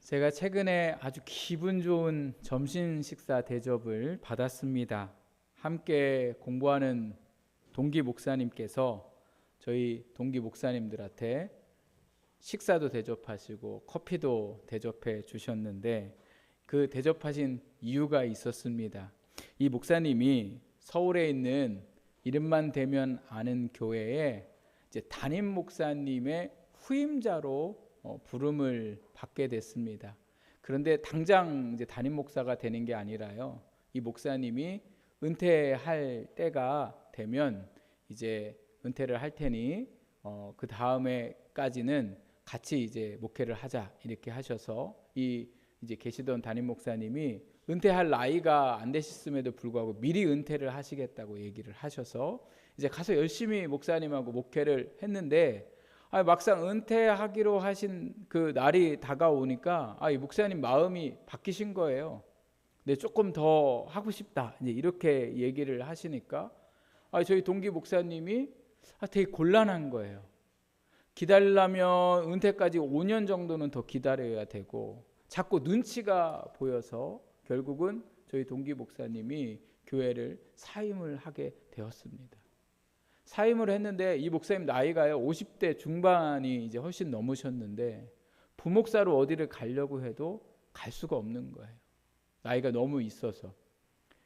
제가 최근에 아주 기분 좋은 점심 식사 대접을 받았습니다. 함께 공부하는 동기 목사님께서 저희 동기 목사님들한테 식사도 대접하시고 커피도 대접해 주셨는데 그 대접하신 이유가 있었습니다. 이 목사님이 서울에 있는 이름만 대면 아는 교회에 이제 담임 목사님의 후임자로 부름을 받게 됐습니다. 그런데 당장 이제 담임 목사가 되는 게 아니라요. 이 목사님이 은퇴할 때가 되면 이제 은퇴를 할 테니 그 다음에까지는 같이 이제 목회를 하자 이렇게 하셔서 이 이제 계시던 담임 목사님이 은퇴할 나이가 안 되셨음에도 불구하고 미리 은퇴를 하시겠다고 얘기를 하셔서 이제 가서 열심히 목사님하고 목회를 했는데 막상 은퇴하기로 하신 그 날이 다가오니까 이 목사님 마음이 바뀌신 거예요. 근데 조금 더 하고 싶다 이제 이렇게 얘기를 하시니까 저희 동기 목사님이 되게 곤란한 거예요. 기다리려면 은퇴까지 5년 정도는 더 기다려야 되고 자꾸 눈치가 보여서 결국은 저희 동기 목사님이 교회를 사임을 하게 되었습니다. 사임을 했는데 이 목사님 나이가요 50대 중반이 이제 훨씬 넘으셨는데 부목사로 어디를 가려고 해도 갈 수가 없는 거예요. 나이가 너무 있어서.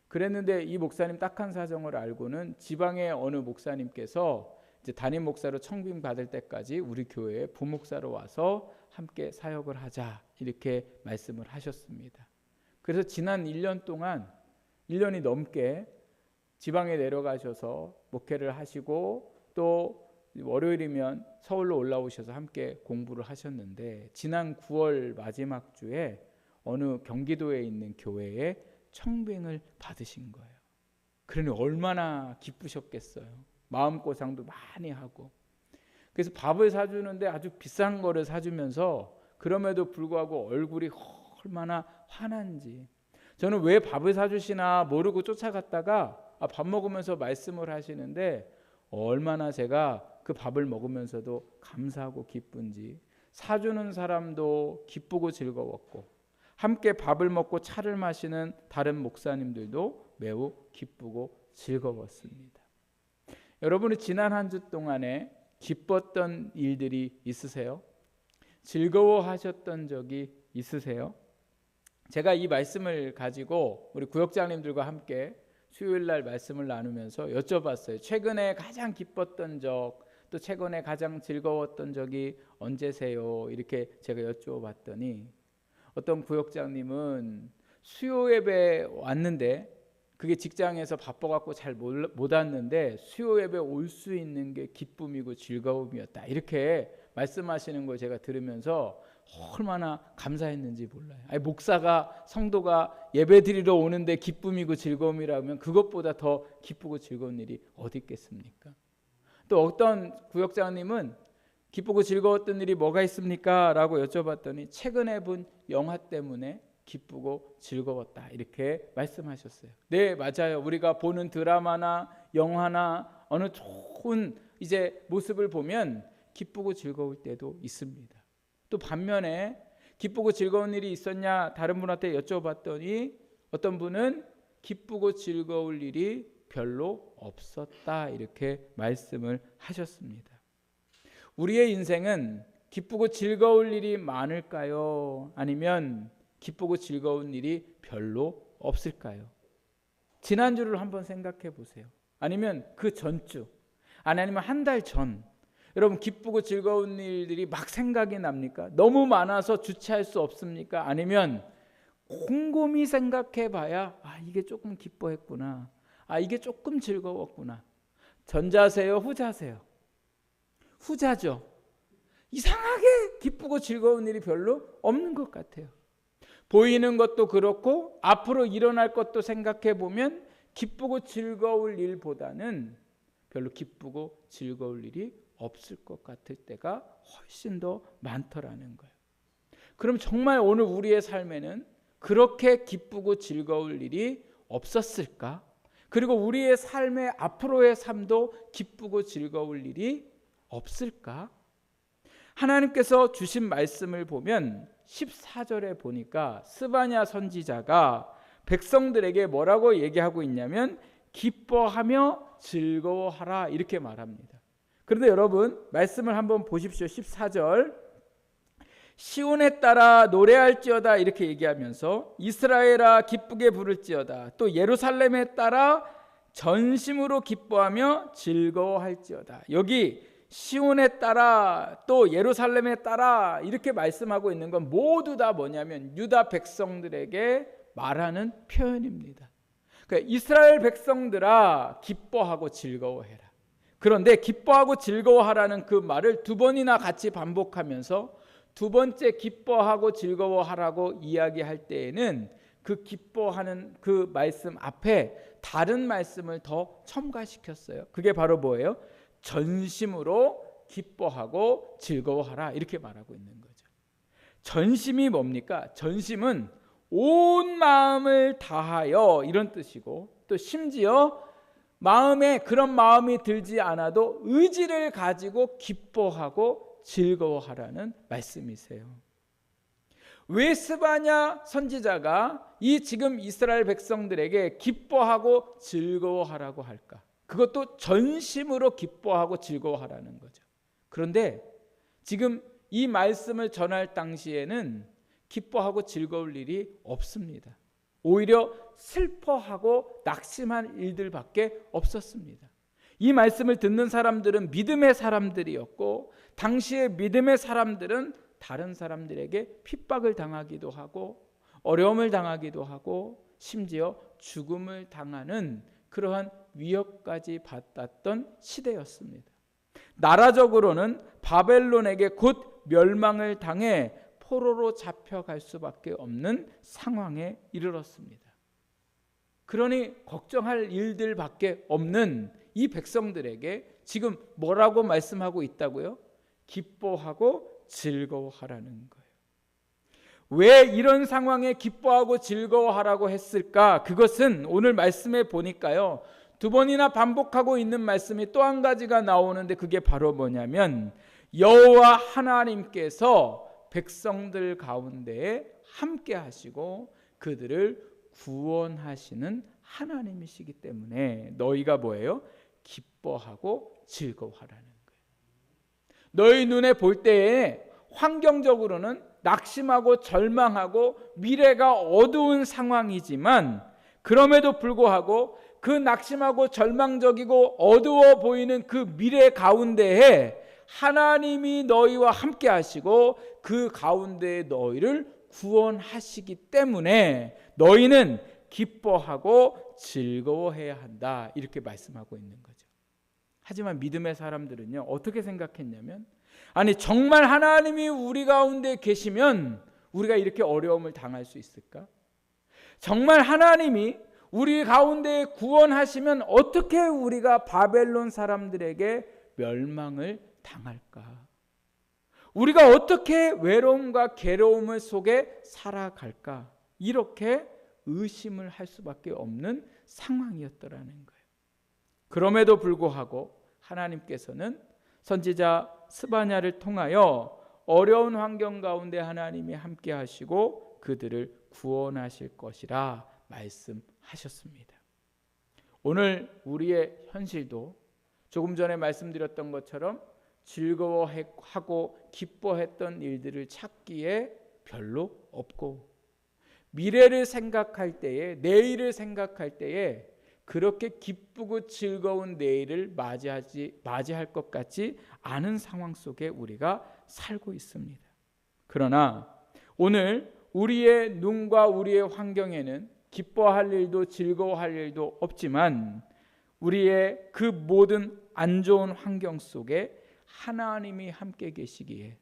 그랬는데 이 목사님 딱한 사정을 알고는 지방의 어느 목사님께서 이제 담임 목사로 청빙 받을 때까지 우리 교회에 부목사로 와서 함께 사역을 하자 이렇게 말씀을 하셨습니다. 그래서 지난 1년 동안 1년이 넘게 지방에 내려가셔서 목회를 하시고 또 월요일이면 서울로 올라오셔서 함께 공부를 하셨는데 지난 9월 마지막 주에 어느 경기도에 있는 교회에 청빙을 받으신 거예요. 그러니 얼마나 기쁘셨겠어요. 마음고생도 많이 하고. 그래서 밥을 사주는데 아주 비싼 거를 사주면서 그럼에도 불구하고 얼굴이 얼마나 환한지. 저는 왜 밥을 사주시나 모르고 쫓아갔다가 밥 먹으면서 말씀을 하시는데 얼마나 제가 그 밥을 먹으면서도 감사하고 기쁜지 사주는 사람도 기쁘고 즐거웠고 함께 밥을 먹고 차를 마시는 다른 목사님들도 매우 기쁘고 즐거웠습니다. 여러분이 지난 한 주 동안에 기뻤던 일들이 있으세요? 즐거워하셨던 적이 있으세요? 제가 이 말씀을 가지고 우리 구역장님들과 함께 수요일 날 말씀을 나누면서 여쭤봤어요. 최근에 가장 기뻤던 적, 또 최근에 가장 즐거웠던 적이 언제세요? 이렇게 제가 여쭤봤더니 어떤 구역장님은 수요 예배 왔는데 그게 직장에서 바빠갖고 잘 못 왔는데 수요 예배 올 수 있는 게 기쁨이고 즐거움이었다. 이렇게 말씀하시는 걸 제가 들으면서 얼마나 감사했는지 몰라요. 목사가 성도가 예배 드리러 오는데 기쁨이고 즐거움이라면 그것보다 더 기쁘고 즐거운 일이 어디 있겠습니까? 또 어떤 구역장님은 기쁘고 즐거웠던 일이 뭐가 있습니까? 라고 여쭤봤더니 최근에 본 영화 때문에 기쁘고 즐거웠다 이렇게 말씀하셨어요. 네, 맞아요. 우리가 보는 드라마나 영화나 어느 좋은 이제 모습을 보면 기쁘고 즐거울 때도 있습니다. 또 반면에 기쁘고 즐거운 일이 있었냐 다른 분한테 여쭤봤더니 어떤 분은 기쁘고 즐거울 일이 별로 없었다 이렇게 말씀을 하셨습니다. 우리의 인생은 기쁘고 즐거울 일이 많을까요? 아니면 기쁘고 즐거운 일이 별로 없을까요? 지난주를 한번 생각해 보세요. 아니면 그 전주, 아니면 한 달 전, 여러분 기쁘고 즐거운 일들이 막 생각이 납니까? 너무 많아서 주체할 수 없습니까? 아니면 곰곰이 생각해 봐야 이게 조금 기뻐했구나. 이게 조금 즐거웠구나. 전자세요? 후자세요? 후자죠. 이상하게 기쁘고 즐거운 일이 별로 없는 것 같아요. 보이는 것도 그렇고 앞으로 일어날 것도 생각해 보면 기쁘고 즐거울 일보다는 별로 기쁘고 즐거울 일이 없을 것 같을 때가 훨씬 더 많더라는 거예요. 그럼 정말 오늘 우리의 삶에는 그렇게 기쁘고 즐거울 일이 없었을까? 그리고 우리의 삶의 앞으로의 삶도 기쁘고 즐거울 일이 없을까? 하나님께서 주신 말씀을 보면 14절에 보니까 스바냐 선지자가 백성들에게 뭐라고 얘기하고 있냐면 기뻐하며 즐거워하라 이렇게 말합니다. 그런데 여러분 말씀을 한번 보십시오. 14절 시온에 따라 노래할지어다 이렇게 얘기하면서 이스라엘아 기쁘게 부를지어다, 또 예루살렘에 따라 전심으로 기뻐하며 즐거워할지어다. 여기 시온에 따라 또 예루살렘에 따라 이렇게 말씀하고 있는 건 모두 다 뭐냐면 유다 백성들에게 말하는 표현입니다. 그러니까 이스라엘 백성들아 기뻐하고 즐거워해라. 그런데 기뻐하고 즐거워하라는 그 말을 두 번이나 같이 반복하면서 두 번째 기뻐하고 즐거워하라고 이야기할 때에는 그 기뻐하는 그 말씀 앞에 다른 말씀을 더 첨가시켰어요. 그게 바로 뭐예요? 전심으로 기뻐하고 즐거워하라 이렇게 말하고 있는 거죠. 전심이 뭡니까? 전심은 온 마음을 다하여 이런 뜻이고, 또 심지어 마음에 그런 마음이 들지 않아도 의지를 가지고 기뻐하고 즐거워하라는 말씀이세요. 왜 스바냐 선지자가 이 지금 이스라엘 백성들에게 기뻐하고 즐거워하라고 할까? 그것도 전심으로 기뻐하고 즐거워하라는 거죠. 그런데 지금 이 말씀을 전할 당시에는 기뻐하고 즐거울 일이 없습니다. 오히려 슬퍼하고 낙심한 일들밖에 없었습니다. 이 말씀을 듣는 사람들은 믿음의 사람들이었고, 당시의 믿음의 사람들은 다른 사람들에게 핍박을 당하기도 하고 어려움을 당하기도 하고 심지어 죽음을 당하는 그러한 위협까지 받았던 시대였습니다. 나라적으로는 바벨론에게 곧 멸망을 당해 포로로 잡혀갈 수밖에 없는 상황에 이르렀습니다. 그러니 걱정할 일들밖에 없는 이 백성들에게 지금 뭐라고 말씀하고 있다고요? 기뻐하고 즐거워하라는 거예요. 왜 이런 상황에 기뻐하고 즐거워하라고 했을까? 그것은 오늘 말씀에 보니까요, 두 번이나 반복하고 있는 말씀이 또 한 가지가 나오는데 그게 바로 뭐냐면 여호와 하나님께서 백성들 가운데에 함께 하시고 그들을 구원하시는 하나님이시기 때문에 너희가 뭐예요? 기뻐하고 즐거워하라는 거예요. 너희 눈에 볼 때에 환경적으로는 낙심하고 절망하고 미래가 어두운 상황이지만, 그럼에도 불구하고 그 낙심하고 절망적이고 어두워 보이는 그 미래 가운데에 하나님이 너희와 함께 하시고 그 가운데에 너희를 구원하시기 때문에 너희는 기뻐하고 즐거워해야 한다 이렇게 말씀하고 있는 거죠. 하지만 믿음의 사람들은요 어떻게 생각했냐면, 아니 정말 하나님이 우리 가운데 계시면 우리가 이렇게 어려움을 당할 수 있을까? 정말 하나님이 우리 가운데 구원하시면 어떻게 우리가 바벨론 사람들에게 멸망을 당할까? 우리가 어떻게 외로움과 괴로움을 속에 살아갈까? 이렇게 의심을 할 수밖에 없는 상황이었더라는 거예요. 그럼에도 불구하고 하나님께서는 선지자 스바냐를 통하여 어려운 환경 가운데 하나님이 함께 하시고 그들을 구원하실 것이라 말씀하셨습니다. 오늘 우리의 현실도 조금 전에 말씀드렸던 것처럼 즐거워하고 기뻐했던 일들을 찾기에 별로 없고, 미래를 생각할 때에, 내일을 생각할 때에 그렇게 기쁘고 즐거운 내일을 맞이할 것 같지 않은 상황 속에 우리가 살고 있습니다. 그러나 오늘 우리의 눈과 우리의 환경에는 기뻐할 일도 즐거워할 일도 없지만, 우리의 그 모든 안 좋은 환경 속에 하나님이 함께 계시기에,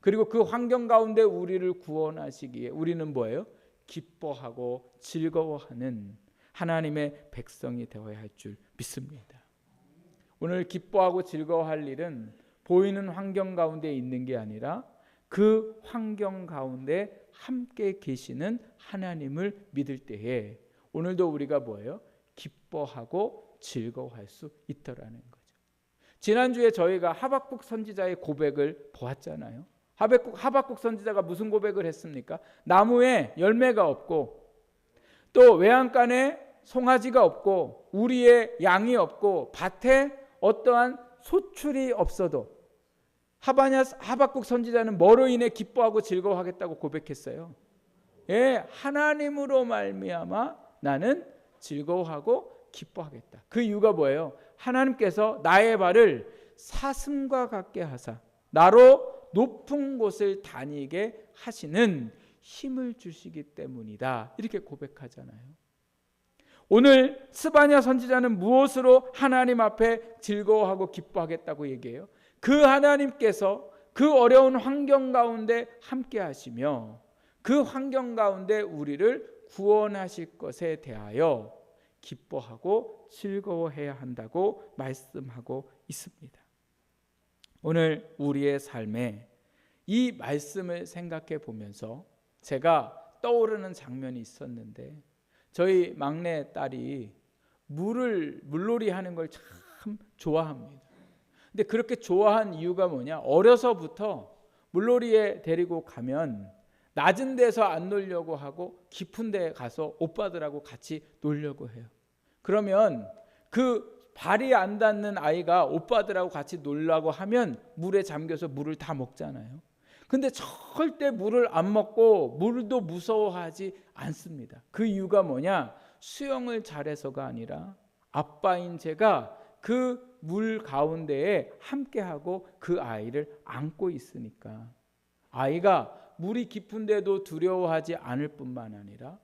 그리고 그 환경 가운데 우리를 구원하시기에 우리는 뭐예요? 기뻐하고 즐거워하는 하나님의 백성이 되어야 할 줄 믿습니다. 오늘 기뻐하고 즐거워할 일은 보이는 환경 가운데 있는 게 아니라 그 환경 가운데 함께 계시는 하나님을 믿을 때에 오늘도 우리가 뭐예요? 기뻐하고 즐거워할 수 있더라는 거죠. 지난주에 저희가 하박국 선지자의 고백을 보았잖아요. 하박국 선지자가 무슨 고백을 했습니까? 나무에 열매가 없고 또 외양간에 송아지가 없고 우리의 양이 없고 밭에 어떠한 소출이 없어도 하박국 선지자는 뭐로 인해 기뻐하고 즐거워하겠다고 고백했어요? 예, 하나님으로 말미암아 나는 즐거워하고 기뻐하겠다. 그 이유가 뭐예요? 하나님께서 나의 발을 사슴과 같게 하사 나로 높은 곳을 다니게 하시는 힘을 주시기 때문이다. 이렇게 고백하잖아요. 오늘 스바냐 선지자는 무엇으로 하나님 앞에 즐거워하고 기뻐하겠다고 얘기해요? 그 하나님께서 그 어려운 환경 가운데 함께 하시며 그 환경 가운데 우리를 구원하실 것에 대하여 기뻐하고 즐거워해야 한다고 말씀하고 있습니다. 오늘 우리의 삶에 이 말씀을 생각해 보면서 제가 떠오르는 장면이 있었는데, 저희 막내 딸이 물놀이 하는 걸 참 좋아합니다. 근데 그렇게 좋아한 이유가 뭐냐? 어려서부터 물놀이에 데리고 가면 낮은 데서 안 놀려고 하고 깊은 데 가서 오빠들하고 같이 놀려고 해요. 그러면 그 발이 안 닿는 아이가 오빠들하고 같이 놀라고 하면 물에 잠겨서 물을 다 먹잖아요. 근데 절대 물을 안 먹고 물도 무서워하지 않습니다. 그 이유가 뭐냐? 수영을 잘해서가 아니라 아빠인 제가 그 물 가운데에 함께하고 그 아이를 안고 있으니까 아이가 물이 깊은데도 두려워하지 않을 뿐만 아니라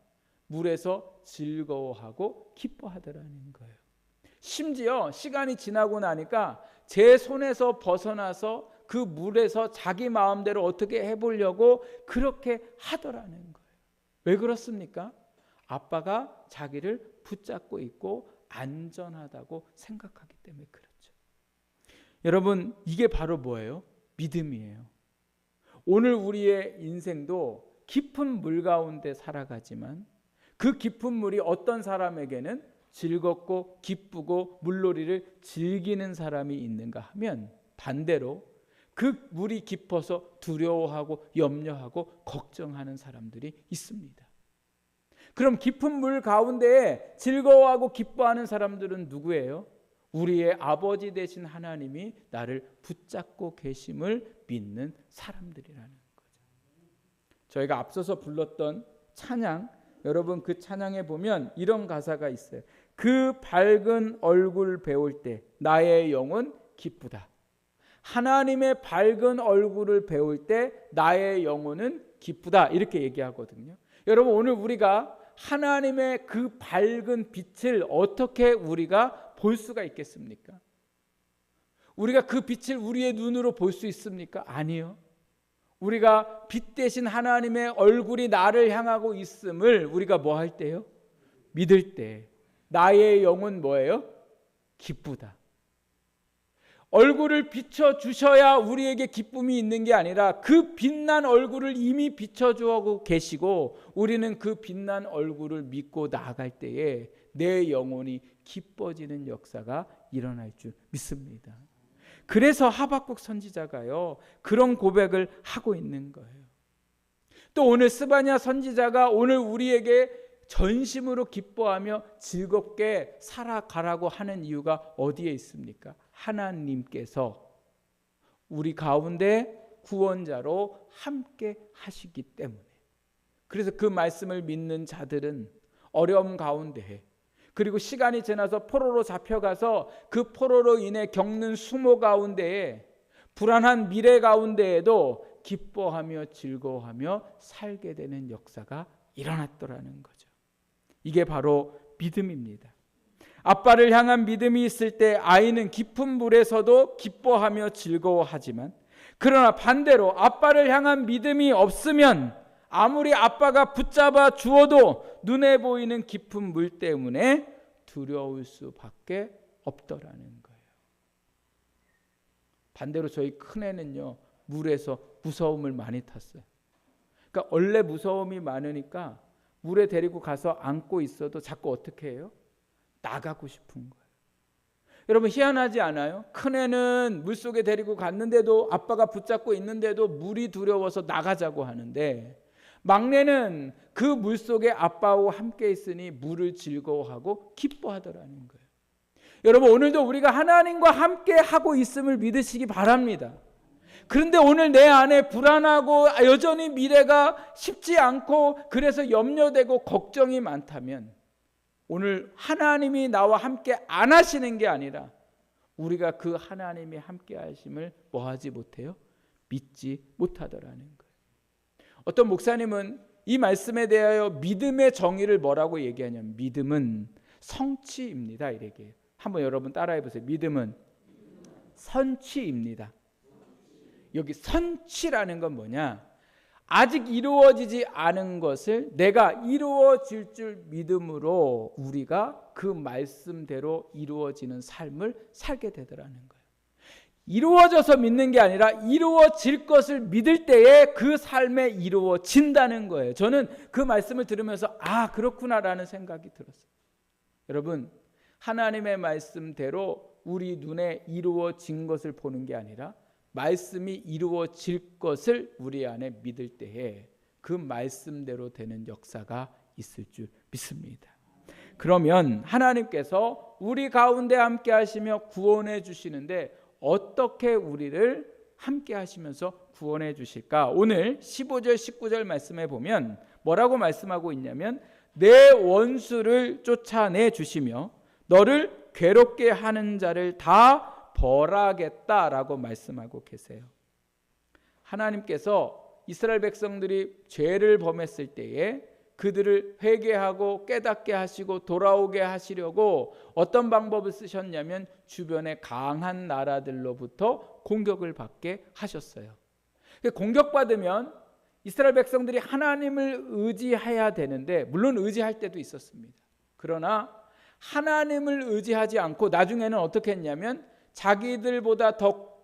물에서 즐거워하고 기뻐하더라는 거예요. 심지어 시간이 지나고 나니까 제 손에서 벗어나서 그 물에서 자기 마음대로 어떻게 해보려고 그렇게 하더라는 거예요. 왜 그렇습니까? 아빠가 자기를 붙잡고 있고 안전하다고 생각하기 때문에 그렇죠. 여러분, 이게 바로 뭐예요? 믿음이에요. 오늘 우리의 인생도 깊은 물 가운데 살아가지만 그 깊은 물이 어떤 사람에게는 즐겁고 기쁘고 물놀이를 즐기는 사람이 있는가 하면 반대로 그 물이 깊어서 두려워하고 염려하고 걱정하는 사람들이 있습니다. 그럼 깊은 물 가운데에 즐거워하고 기뻐하는 사람들은 누구예요? 우리의 아버지 되신 하나님이 나를 붙잡고 계심을 믿는 사람들이라는 거죠. 저희가 앞서서 불렀던 찬양, 여러분 그 찬양에 보면 이런 가사가 있어요. 그 밝은 얼굴 배울 때 나의 영혼 기쁘다. 하나님의 밝은 얼굴을 배울 때 나의 영혼은 기쁘다. 이렇게 얘기하거든요. 여러분, 오늘 우리가 하나님의 그 밝은 빛을 어떻게 우리가 볼 수가 있겠습니까? 우리가 그 빛을 우리의 눈으로 볼 수 있습니까? 아니요. 우리가 빛 대신 하나님의 얼굴이 나를 향하고 있음을 우리가 뭐 할 때요? 믿을 때 나의 영혼 뭐예요? 기쁘다. 얼굴을 비춰주셔야 우리에게 기쁨이 있는 게 아니라 그 빛난 얼굴을 이미 비춰주고 계시고 우리는 그 빛난 얼굴을 믿고 나아갈 때에 내 영혼이 기뻐지는 역사가 일어날 줄 믿습니다. 그래서 하박국 선지자가요 그런 고백을 하고 있는 거예요. 또 오늘 스바냐 선지자가 오늘 우리에게 전심으로 기뻐하며 즐겁게 살아가라고 하는 이유가 어디에 있습니까? 하나님께서 우리 가운데 구원자로 함께 하시기 때문에. 그래서 그 말씀을 믿는 자들은 어려움 가운데 그리고 시간이 지나서 포로로 잡혀가서 그 포로로 인해 겪는 수모 가운데에 불안한 미래 가운데에도 기뻐하며 즐거워하며 살게 되는 역사가 일어났더라는 거죠. 이게 바로 믿음입니다. 아빠를 향한 믿음이 있을 때 아이는 깊은 물에서도 기뻐하며 즐거워하지만, 그러나 반대로 아빠를 향한 믿음이 없으면 아무리 아빠가 붙잡아 주어도 눈에 보이는 깊은 물 때문에 두려울 수밖에 없더라는 거예요. 반대로 저희 큰애는요 물에서 무서움을 많이 탔어요. 그러니까 원래 무서움이 많으니까 물에 데리고 가서 안고 있어도 자꾸 어떻게 해요? 나가고 싶은 거예요. 여러분 희한하지 않아요? 큰애는 물속에 데리고 갔는데도 아빠가 붙잡고 있는데도 물이 두려워서 나가자고 하는데 막내는 그 물속에 아빠와 함께 있으니 물을 즐거워하고 기뻐하더라는 거예요. 여러분 오늘도 우리가 하나님과 함께 하고 있음을 믿으시기 바랍니다. 그런데 오늘 내 안에 불안하고 여전히 미래가 쉽지 않고 그래서 염려되고 걱정이 많다면 오늘 하나님이 나와 함께 안 하시는 게 아니라 우리가 그 하나님이 함께 하심을 뭐하지 못해요? 믿지 못하더라는 거예요. 어떤 목사님은 이 말씀에 대하여 믿음의 정의를 뭐라고 얘기하냐면 믿음은 성취입니다 이렇게. 한번 여러분 따라해 보세요. 믿음은 선취입니다. 여기 선취라는 건 뭐냐? 아직 이루어지지 않은 것을 내가 이루어질 줄 믿음으로 우리가 그 말씀대로 이루어지는 삶을 살게 되더라는 거예요. 이루어져서 믿는 게 아니라 이루어질 것을 믿을 때에 그 삶에 이루어진다는 거예요. 저는 그 말씀을 들으면서 아 그렇구나라는 생각이 들었어요. 여러분 하나님의 말씀대로 우리 눈에 이루어진 것을 보는 게 아니라 말씀이 이루어질 것을 우리 안에 믿을 때에 그 말씀대로 되는 역사가 있을 줄 믿습니다. 그러면 하나님께서 우리 가운데 함께 하시며 구원해 주시는데 어떻게 우리를 함께 하시면서 구원해 주실까? 오늘 15절 19절 말씀에 보면 뭐라고 말씀하고 있냐면 내 원수를 쫓아내 주시며 너를 괴롭게 하는 자를 다 벌하겠다라고 말씀하고 계세요. 하나님께서 이스라엘 백성들이 죄를 범했을 때에 그들을 회개하고 깨닫게 하시고 돌아오게 하시려고 어떤 방법을 쓰셨냐면 주변의 강한 나라들로부터 공격을 받게 하셨어요. 공격받으면 이스라엘 백성들이 하나님을 의지해야 되는데 물론 의지할 때도 있었습니다. 그러나 하나님을 의지하지 않고 나중에는 어떻게 했냐면 자기들보다 더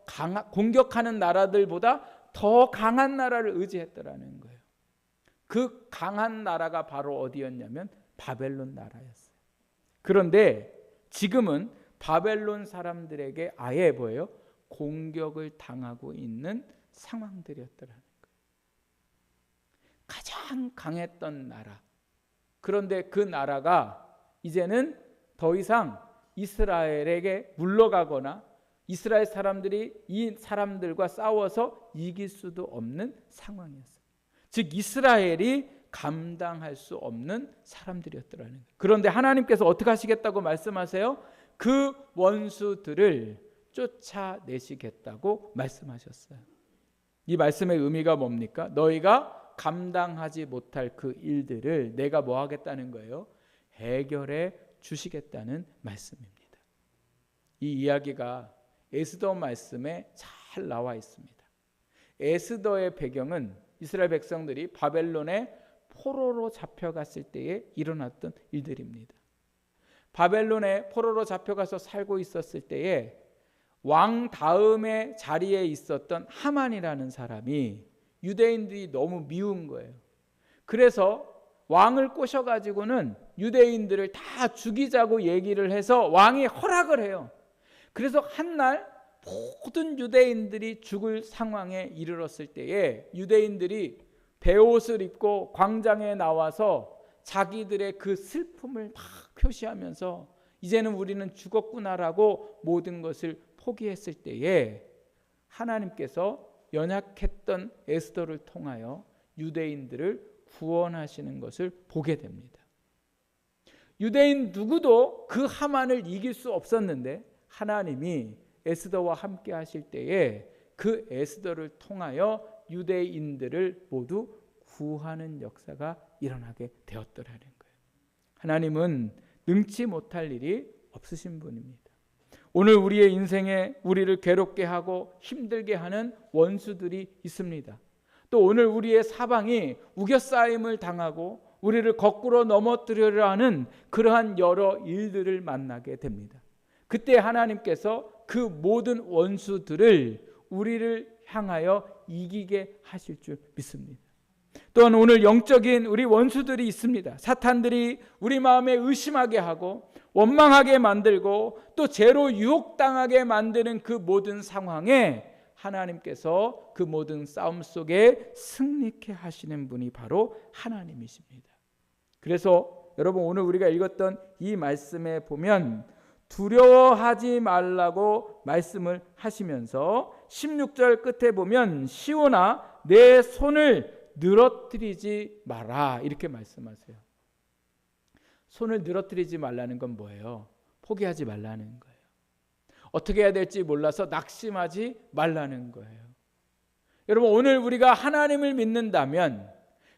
공격하는 나라들보다 더 강한 나라를 의지했더라는 거예요. 그 강한 나라가 바로 어디였냐면 바벨론 나라였어요. 그런데 지금은 바벨론 사람들에게 아예 뭐예요? 공격을 당하고 있는 상황들이었더라는 거예요. 가장 강했던 나라. 그런데 그 나라가 이제는 더 이상 이스라엘에게 물러가거나 이스라엘 사람들이 이 사람들과 싸워서 이길 수도 없는 상황이었어요. 즉 이스라엘이 감당할 수 없는 사람들이었더라는 거예요. 그런데 하나님께서 어떻게 하시겠다고 말씀하세요? 그 원수들을 쫓아내시겠다고 말씀하셨어요. 이 말씀의 의미가 뭡니까? 너희가 감당하지 못할 그 일들을 내가 뭐 하겠다는 거예요? 해결해 주시겠다는 말씀입니다. 이 이야기가 에스더 말씀에 잘 나와 있습니다. 에스더의 배경은 이스라엘 백성들이 바벨론의 포로로 잡혀갔을 때에 일어났던 일들입니다. 바벨론에 포로로 잡혀가서 살고 있었을 때에 왕 다음의 자리에 있었던 하만이라는 사람이 유대인들이 너무 미운 거예요. 그래서 왕을 꼬셔가지고는 유대인들을 다 죽이자고 얘기를 해서 왕이 허락을 해요. 그래서 한날 모든 유대인들이 죽을 상황에 이르렀을 때에 유대인들이 베옷을 입고 광장에 나와서 자기들의 그 슬픔을 막 표시하면서 이제는 우리는 죽었구나라고 모든 것을 포기했을 때에 하나님께서 연약했던 에스더를 통하여 유대인들을 구원하시는 것을 보게 됩니다. 유대인 누구도 그 하만을 이길 수 없었는데 하나님이 에스더와 함께 하실 때에 그 에스더를 통하여 유대인들을 모두 구하는 역사가 일어나게 되었더라는 거예요. 하나님은 능치 못할 일이 없으신 분입니다. 오늘 우리의 인생에 우리를 괴롭게 하고 힘들게 하는 원수들이 있습니다. 또 오늘 우리의 사방이 우겨싸임을 당하고 우리를 거꾸로 넘어뜨리려 하는 그러한 여러 일들을 만나게 됩니다. 그때 하나님께서 그 모든 원수들을 우리를 향하여 이기게 하실 줄 믿습니다. 또한 오늘 영적인 우리 원수들이 있습니다. 사탄들이 우리 마음에 의심하게 하고 원망하게 만들고 또 죄로 유혹당하게 만드는 그 모든 상황에 하나님께서 그 모든 싸움 속에 승리케 하시는 분이 바로 하나님이십니다. 그래서 여러분 오늘 우리가 읽었던 이 말씀에 보면 두려워하지 말라고 말씀을 하시면서 16절 끝에 보면 시온아 내 손을 늘어뜨리지 마라 이렇게 말씀하세요. 손을 늘어뜨리지 말라는 건 뭐예요? 포기하지 말라는 거예요. 어떻게 해야 될지 몰라서 낙심하지 말라는 거예요. 여러분 오늘 우리가 하나님을 믿는다면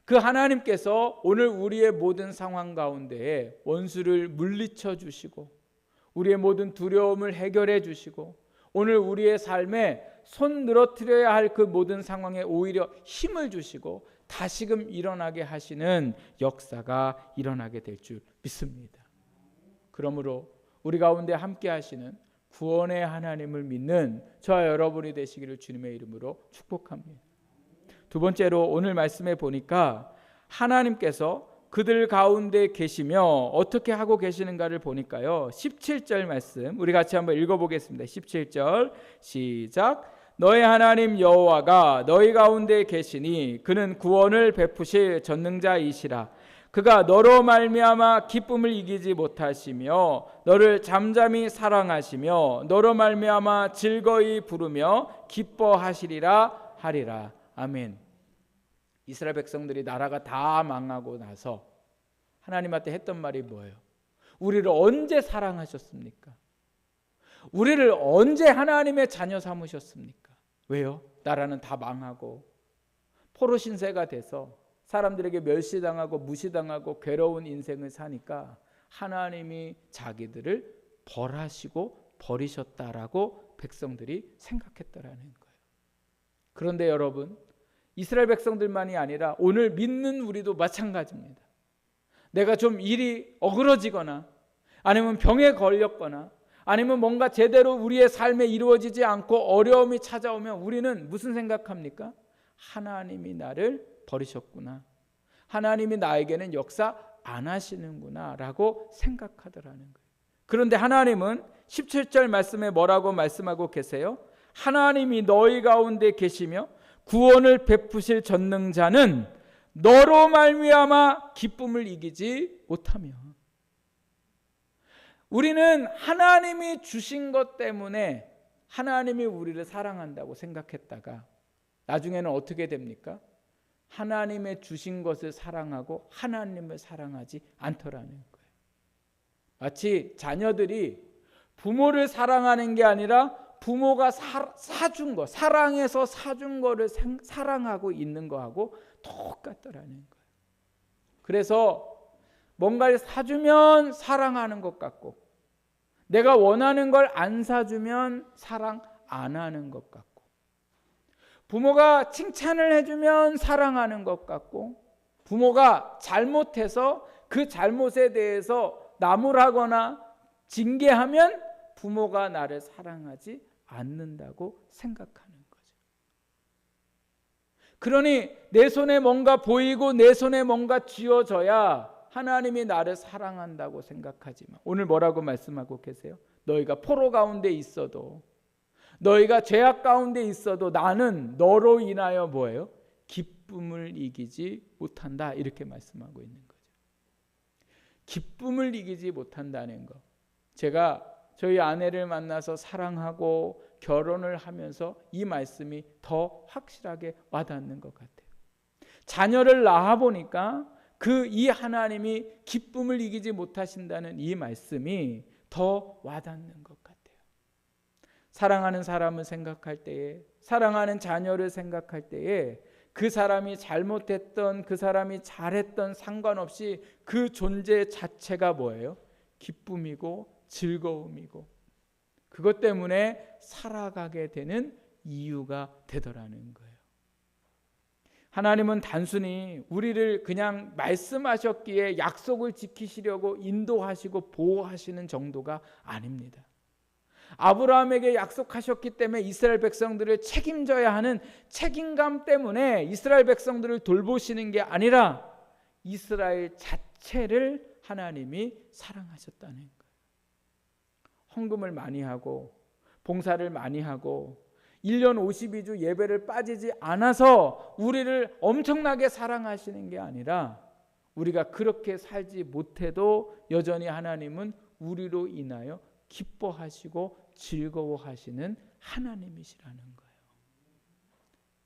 그 하나님께서 오늘 우리의 모든 상황 가운데에 원수를 물리쳐 주시고 우리의 모든 두려움을 해결해 주시고 오늘 우리의 삶에 손 늘어뜨려야 할 그 모든 상황에 오히려 힘을 주시고 다시금 일어나게 하시는 역사가 일어나게 될 줄 믿습니다. 그러므로 우리 가운데 함께 하시는 구원의 하나님을 믿는 저와 여러분이 되시기를 주님의 이름으로 축복합니다. 두 번째로 오늘 말씀에 보니까 하나님께서 그들 가운데 계시며 어떻게 하고 계시는가를 보니까요. 17절 말씀 우리 같이 한번 읽어보겠습니다. 17절 시작. 너의 하나님 여호와가 너희 가운데 계시니 그는 구원을 베푸실 전능자이시라. 그가 너로 말미암아 기쁨을 이기지 못하시며 너를 잠잠히 사랑하시며 너로 말미암아 즐거이 부르며 기뻐하시리라 하리라. 아멘. 이스라엘 백성들이 나라가 다 망하고 나서 하나님한테 했던 말이 뭐예요? 우리를 언제 사랑하셨습니까? 우리를 언제 하나님의 자녀 삼으셨습니까? 왜요? 나라는 다 망하고 포로 신세가 돼서 사람들에게 멸시당하고 무시당하고 괴로운 인생을 사니까 하나님이 자기들을 벌하시고 버리셨다라고 백성들이 생각했다라는 거예요. 그런데 여러분 이스라엘 백성들만이 아니라 오늘 믿는 우리도 마찬가지입니다. 내가 좀 일이 어그러지거나 아니면 병에 걸렸거나 아니면 뭔가 제대로 우리의 삶에 이루어지지 않고 어려움이 찾아오면 우리는 무슨 생각합니까? 하나님이 나를 버리셨구나. 하나님이 나에게는 역사 안 하시는구나 라고 생각하더라는 거예요. 그런데 하나님은 17절 말씀에 뭐라고 말씀하고 계세요? 하나님이 너희 가운데 계시며 구원을 베푸실 전능자는 너로 말미암아 기쁨을 이기지 못하며. 우리는 하나님이 주신 것 때문에 하나님이 우리를 사랑한다고 생각했다가 나중에는 어떻게 됩니까? 하나님의 주신 것을 사랑하고 하나님을 사랑하지 않더라는 거예요. 마치 자녀들이 부모를 사랑하는 게 아니라 부모가 사준 거, 사랑해서 사준 거를 사랑하고 있는 거하고 똑같더라는 거예요. 그래서 뭔가를 사주면 사랑하는 것 같고 내가 원하는 걸 안 사주면 사랑 안 하는 것 같고 부모가 칭찬을 해주면 사랑하는 것 같고 부모가 잘못해서 그 잘못에 대해서 나무라거나 징계하면 부모가 나를 사랑하지 않는다고 생각하는 거죠. 그러니 내 손에 뭔가 보이고 내 손에 뭔가 쥐어져야 하나님이 나를 사랑한다고 생각하지만 오늘 뭐라고 말씀하고 계세요? 너희가 포로 가운데 있어도 너희가 죄악 가운데 있어도 나는 너로 인하여 뭐예요? 기쁨을 이기지 못한다 이렇게 말씀하고 있는 거죠. 기쁨을 이기지 못한다는 거. 제가 저희 아내를 만나서 사랑하고 결혼을 하면서 이 말씀이 더 확실하게 와닿는 것 같아요. 자녀를 낳아보니까 이 하나님이 기쁨을 이기지 못하신다는 이 말씀이 더 와닿는 것 같아요. 사랑하는 사람을 생각할 때에 사랑하는 자녀를 생각할 때에 그 사람이 잘못했던 그 사람이 잘했던 상관없이 그 존재 자체가 뭐예요? 기쁨이고 즐거움이고 그것 때문에 살아가게 되는 이유가 되더라는 거예요. 하나님은 단순히 우리를 그냥 말씀하셨기에 약속을 지키시려고 인도하시고 보호하시는 정도가 아닙니다. 아브라함에게 약속하셨기 때문에 이스라엘 백성들을 책임져야 하는 책임감 때문에 이스라엘 백성들을 돌보시는 게 아니라 이스라엘 자체를 하나님이 사랑하셨다는 거예요. 헌금을 많이 하고 봉사를 많이 하고 1년 52주 예배를 빠지지 않아서 우리를 엄청나게 사랑하시는 게 아니라 우리가 그렇게 살지 못해도 여전히 하나님은 우리로 인하여 기뻐하시고 즐거워하시는 하나님이시라는 거예요.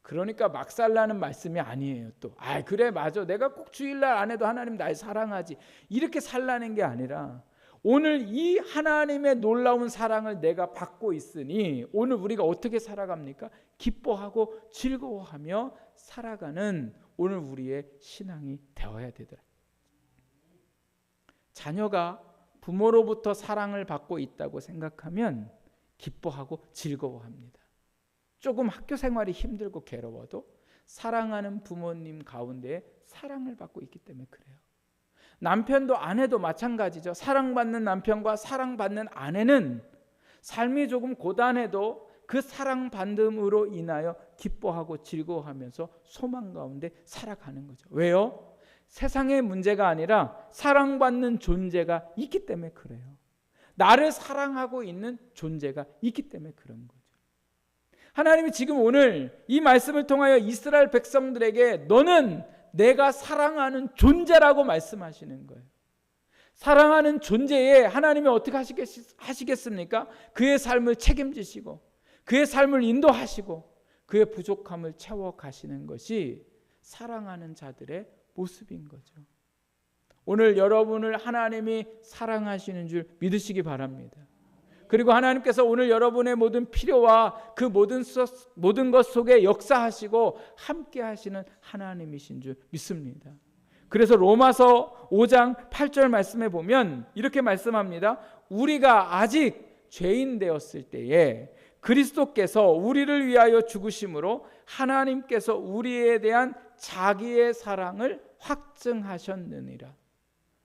그러니까 막 살라는 말씀이 아니에요. 또 그래 맞아, 내가 꼭 주일날 안 해도 하나님 날 사랑하지, 이렇게 살라는 게 아니라 오늘 이 하나님의 놀라운 사랑을 내가 받고 있으니 오늘 우리가 어떻게 살아갑니까? 기뻐하고 즐거워하며 살아가는 오늘 우리의 신앙이 되어야 되더라. 자녀가 부모로부터 사랑을 받고 있다고 생각하면 기뻐하고 즐거워합니다. 조금 학교 생활이 힘들고 괴로워도 사랑하는 부모님 가운데 사랑을 받고 있기 때문에 그래요. 남편도 아내도 마찬가지죠. 사랑받는 남편과 사랑받는 아내는 삶이 조금 고단해도 그 사랑받음으로 인하여 기뻐하고 즐거워하면서 소망 가운데 살아가는 거죠. 왜요? 세상의 문제가 아니라 사랑받는 존재가 있기 때문에 그래요. 나를 사랑하고 있는 존재가 있기 때문에 그런 거죠. 하나님이 지금 오늘 이 말씀을 통하여 이스라엘 백성들에게 너는 내가 사랑하는 존재라고 말씀하시는 거예요. 사랑하는 존재에 하나님이 어떻게 하시겠습니까? 그의 삶을 책임지시고 그의 삶을 인도하시고 그의 부족함을 채워가시는 것이 사랑하는 자들의 모습인 거죠. 오늘 여러분을 하나님이 사랑하시는 줄 믿으시기 바랍니다. 그리고 하나님께서 오늘 여러분의 모든 필요와 그 모든 것 속에 역사하시고 함께 하시는 하나님이신 줄 믿습니다. 그래서 로마서 5장 8절 말씀에 보면 이렇게 말씀합니다. 우리가 아직 죄인 되었을 때에 그리스도께서 우리를 위하여 죽으심으로 하나님께서 우리에 대한 자기의 사랑을 확증하셨느니라.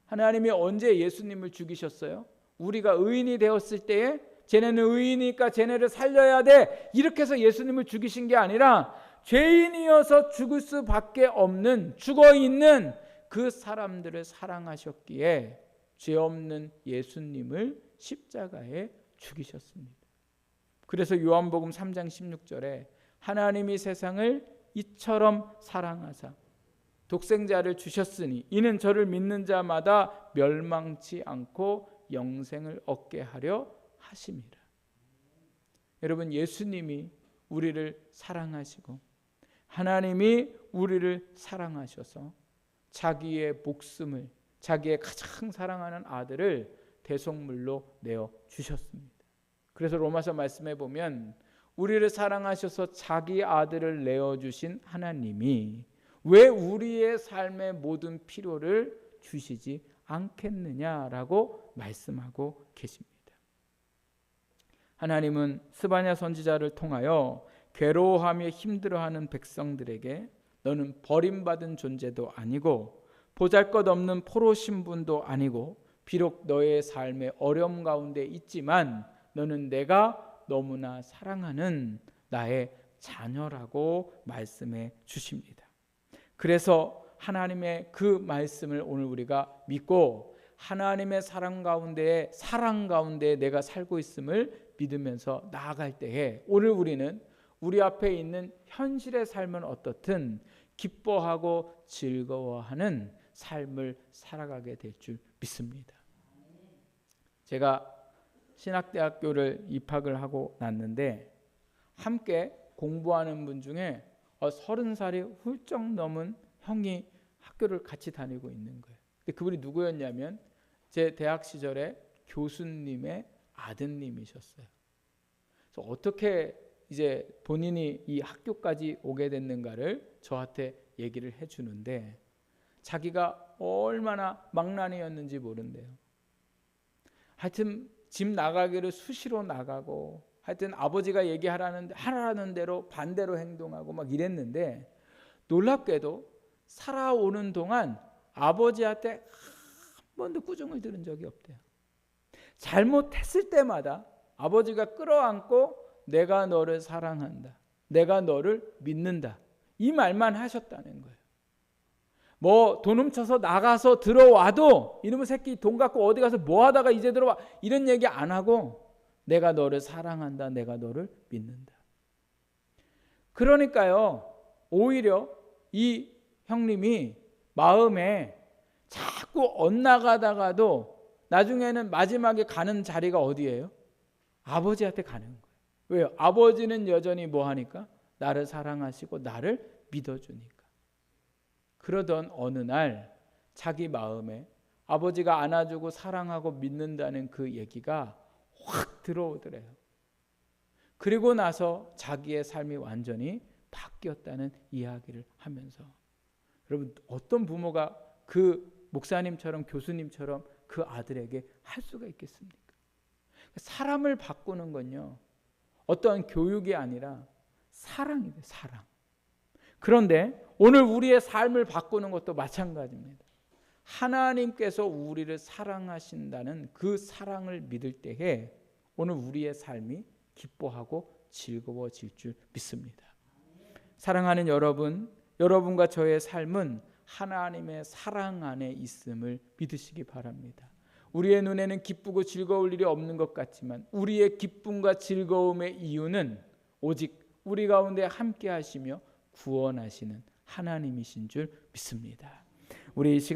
하나님이 언제 예수님을 죽이셨어요? 우리가 의인이 되었을 때에 쟤네는 의인이니까 쟤네를 살려야 돼, 이렇게 해서 예수님을 죽이신 게 아니라 죄인이어서 죽을 수밖에 없는 죽어있는 그 사람들을 사랑하셨기에 죄 없는 예수님을 십자가에 죽이셨습니다. 그래서 요한복음 3장 16절에 하나님이 세상을 이처럼 사랑하사 독생자를 주셨으니 이는 저를 믿는 자마다 멸망치 않고 영생을 얻게 하려 하심이라. 여러분, 예수님이 우리를 사랑하시고 하나님이 우리를 사랑하셔서 자기의 목숨을, 자기의 가장 사랑하는 아들을 대속물로 내어 주셨습니다. 그래서 로마서 말씀에 보면 우리를 사랑하셔서 자기 아들을 내어 주신 하나님이 왜 우리의 삶의 모든 필요를 주시지 않겠느냐라고 말씀하고 계십니다. 하나님은 스바냐 선지자를 통하여 괴로워하며 힘들어하는 백성들에게 너는 버림받은 존재도 아니고 보잘것없는 포로 신분도 아니고 비록 너의 삶의 어려움 가운데 있지만 너는 내가 너무나 사랑하는 나의 자녀라고 말씀해 주십니다. 그래서 하나님의 그 말씀을 오늘 우리가 믿고 하나님의 사랑 가운데 내가 살고 있음을 믿으면서 나아갈 때에 오늘 우리는 우리 앞에 있는 현실의 삶은 어떻든 기뻐하고 즐거워하는 삶을 살아가게 될 줄 믿습니다. 제가 신학대학교를 입학을 하고 났는데 함께 공부하는 분 중에 30살이 훌쩍 넘은 형이 학교를 같이 다니고 있는 거예요. 근데 그분이 누구였냐면 제 대학 시절에 교수님의 아드님이셨어요. 그래서 어떻게 이제 본인이 이 학교까지 오게 됐는가를 저한테 얘기를 해주는데 자기가 얼마나 망나니였는지 모른대요. 하여튼 집 나가기를 수시로 나가고 하여튼 아버지가 하라는 대로 반대로 행동하고 막 이랬는데 놀랍게도 살아오는 동안 아버지한테 한 번도 꾸중을 들은 적이 없대요. 잘못했을 때마다 아버지가 끌어안고 내가 너를 사랑한다, 내가 너를 믿는다, 이 말만 하셨다는 거예요. 뭐 돈 훔쳐서 나가서 들어와도 이놈의 새끼 돈 갖고 어디 가서 뭐 하다가 이제 들어와, 이런 얘기 안 하고 내가 너를 사랑한다. 내가 너를 믿는다. 그러니까요, 오히려 이 형님이 마음에 자꾸 엇나가다가도 나중에는 마지막에 가는 자리가 어디예요? 아버지한테 가는 거예요. 왜요? 아버지는 여전히 뭐 하니까? 나를 사랑하시고 나를 믿어주니까. 그러던 어느 날 자기 마음에 아버지가 안아주고 사랑하고 믿는다는 그 얘기가 확 들어오더래요. 그리고 나서 자기의 삶이 완전히 바뀌었다는 이야기를 하면서, 여러분, 어떤 부모가 그 목사님처럼 교수님처럼 그 아들에게 할 수가 있겠습니까? 사람을 바꾸는 건요, 어떠한 교육이 아니라 사랑이 돼요. 사랑. 그런데 오늘 우리의 삶을 바꾸는 것도 마찬가지입니다. 하나님께서 우리를 사랑하신다는 그 사랑을 믿을 때에 오늘 우리의 삶이 기뻐하고 즐거워질 줄 믿습니다. 사랑하는 여러분, 여러분과 저의 삶은 하나님의 사랑 안에 있음을 믿으시기 바랍니다. 우리의 눈에는 기쁘고 즐거울 일이 없는 것 같지만 우리의 기쁨과 즐거움의 이유는 오직 우리 가운데 함께 하시며 구원하시는 하나님이신 줄 믿습니다. 우리 이 시간